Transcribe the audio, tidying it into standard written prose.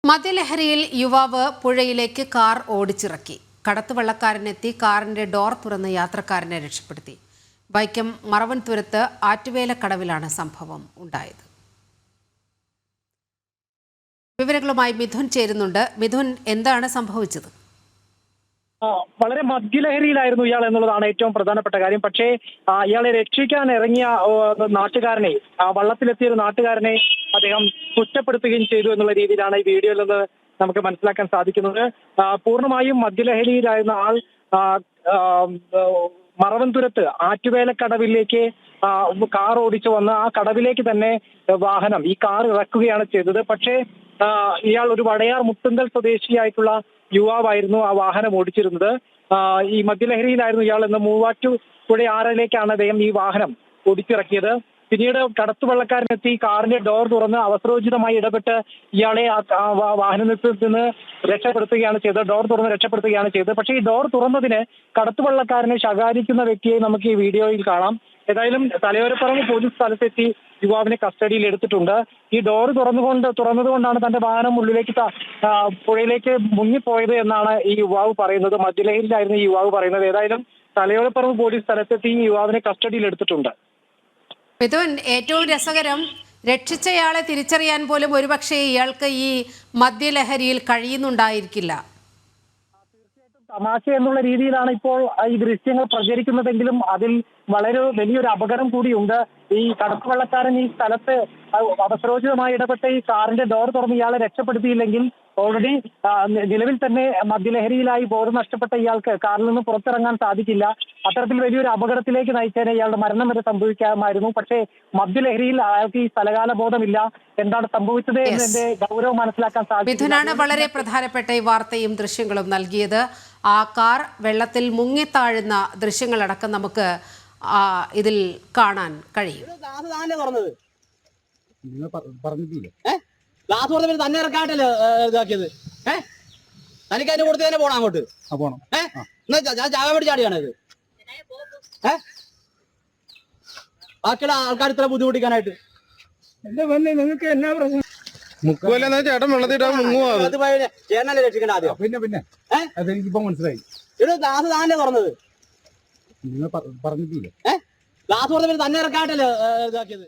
മദ്യലഹരിയിൽ യുവാവ് പുഴയിലേക്ക് കാർ ഓടിച്ചിറക്കി. കടത്തുവള്ളക്കാരനെത്തി കാറിന്റെ ഡോർ തുറന്ന് യാത്രക്കാരനെ രക്ഷപ്പെടുത്തി. വൈക്കം മറവൻതുരത്ത് ആറ്റുവേലക്കടവിലാണ് സംഭവം ഉണ്ടായത്. വിവരങ്ങളുമായി മിഥുൻ ചേരുന്നുണ്ട്. മിഥുൻ, എന്താണ് സംഭവിച്ചത്? വളരെ മദ്യലഹരിയിലായിരുന്നു ഇയാൾ എന്നുള്ളതാണ് ഏറ്റവും പ്രധാനപ്പെട്ട കാര്യം. പക്ഷേ ഇയാളെ രക്ഷിക്കാൻ ഇറങ്ങിയ നാട്ടുകാരനെ, വള്ളത്തിലെത്തിയ ഒരു നാട്ടുകാരനെ അദ്ദേഹം കുറ്റപ്പെടുത്തുകയും ചെയ്തു എന്നുള്ള രീതിയിലാണ് ഈ വീഡിയോയിൽ നിന്ന് നമുക്ക് മനസ്സിലാക്കാൻ സാധിക്കുന്നത്. പൂർണ്ണമായും മദ്യലഹരിയിലായിരുന്ന ആൾ മറവൻതുരത്ത് ആറ്റുവേലക്കടവിലേക്ക് കാർ ഓടിച്ചു വന്ന് ആ കടവിലേക്ക് തന്നെ ഈ കാർ ഇറക്കുകയാണ് ചെയ്തത്. പക്ഷേ ഇയാൾ ഒരു വടയാർ മുട്ടുങ്കൽ സ്വദേശിയായിട്ടുള്ള യുവാവായിരുന്നു ആ വാഹനം ഓടിച്ചിരുന്നത്. ഈ മദ്യലഹരിയിലായിരുന്നു ഇയാൾ എന്ന് മൂവാറ്റുപുഴ ആറിലേക്കാണ് അദ്ദേഹം ഈ വാഹനം ഓടിച്ചിറക്കിയത്. പിന്നീട് കടത്തുവള്ളക്കാരനെത്തി കാറിന്റെ ഡോർ തുറന്ന് അവസരോചിതമായി ഇടപെട്ട് ഇയാളെ വാഹനത്തിൽ നിന്ന് രക്ഷപ്പെടുത്തുകയാണ് ചെയ്തത്. ഡോർ തുറന്ന് രക്ഷപ്പെടുത്തുകയാണ് ചെയ്തത്. പക്ഷേ ഈ ഡോർ തുറന്നതിന് കടത്തുവള്ളക്കാരനെ ശകാരിക്കുന്ന വ്യക്തിയെ നമുക്ക് ഈ വീഡിയോയിൽ കാണാം. ഏതായാലും തലയോരപ്പറമ്പ് പോലീസ് സ്ഥലത്തെത്തി യുവാവിനെ കസ്റ്റഡിയിൽ എടുത്തിട്ടുണ്ട്. ഈ ഡോർ തുറന്നതുകൊണ്ടാണ് തന്റെ വാഹനം ഉള്ളിലേക്ക് പുഴയിലേക്ക് മുങ്ങിപ്പോയത് എന്നാണ് ഈ യുവാവ് പറയുന്നത്. മദ്യലഹരിയിലായിരുന്നു ഈ യുവാവ് പറയുന്നത്. ഏതായാലും തലയോരപ്പറമ്പ് പോലീസ് സ്ഥലത്തെത്തി ഈ യുവാവിനെ കസ്റ്റഡിയിൽ എടുത്തിട്ടുണ്ട്. മിഥുൻ, ഏറ്റവും രസകരം, രക്ഷിച്ചയാളെ തിരിച്ചറിയാൻ പോലും ഒരുപക്ഷെ ഇയാൾക്ക് ഈ മദ്യലഹരിയിൽ കഴിയുന്നുണ്ടായിരിക്കില്ല. തമാശ എന്നുള്ള രീതിയിലാണ് ഇപ്പോൾ ഈ ദൃശ്യങ്ങൾ പ്രചരിക്കുന്നതെങ്കിലും അതിൽ വളരെ വലിയൊരു അപകടം കൂടിയുണ്ട്. ഈ കടത്തുവള്ളക്കാരൻ ഈ സ്ഥലത്ത് അവസരോചിതമായി ഇടപെട്ട് ഈ കാറിന്റെ ഡോർ തുറന്ന് ഇയാളെ രക്ഷപ്പെടുത്തിയില്ലെങ്കിൽ ഓൾറെഡി നിലവിൽ തന്നെ മദ്യലഹരിയിലായി ബോധം നഷ്ടപ്പെട്ട ഇയാൾക്ക് കാറിൽ നിന്ന് പുറത്തിറങ്ങാൻ സാധിക്കില്ല. അത്തരത്തിൽ വലിയൊരു അപകടത്തിലേക്ക് നയിച്ചേനെ ഇയാളുടെ മരണം വരെ സംഭവിക്കാമായിരുന്നു. പക്ഷേ മദ്യലഹരിയിൽ അയാൾക്ക് ഈ സ്ഥലകാല ബോധമില്ല. എന്താണ് സംഭവിച്ചത് എന്നതിന്റെ ഗൗരവം മനസ്സിലാക്കാൻ സാധിക്കും. മിഥുനാണ് വളരെ പ്രധാനപ്പെട്ട ഈ വാർത്തയും ദൃശ്യങ്ങളും നൽകിയത്. ആ കാർ വെള്ളത്തിൽ മുങ്ങിത്താഴുന്ന ദൃശ്യങ്ങളടക്കം നമുക്ക് ഇതിൽ കാണാൻ കഴിയും. ഗ്ലാസ് കൊടുത്ത തന്നെ ഇറക്കാട്ടല്ലേ ഇതാക്കിയത്. തനിക്ക് അതിന്റെ കൊടുത്ത് തന്നെ പോണം അങ്ങോട്ട്. ഞാൻ ചാവ വേണ്ടി ചാടിയാണ് ഇത്. ബാക്കിയുള്ള ആൾക്കാർ ഇത്ര ബുദ്ധിമുട്ടിക്കാനായിട്ട് നിങ്ങൾക്ക് എന്നാ പ്രശ്നം? മുക്കുവല്ല ചേട്ടൻ വെള്ളത്തിട്ടാ ചേട്ടനല്ലേ രക്ഷിക്കേണ്ട ആദ്യം. പിന്നെ അതെനിക്കിപ്പോ മനസ്സിലായി. ഒരു ഗ്ലാസ് താനല്ലേ തുറന്നത്. നിങ്ങൾ പറഞ്ഞിട്ടില്ലേ? ഗ്ലാസ് കൊടുത്ത തന്നെ ഇറക്കാട്ടല്ലേ ഇതാക്കിയത്.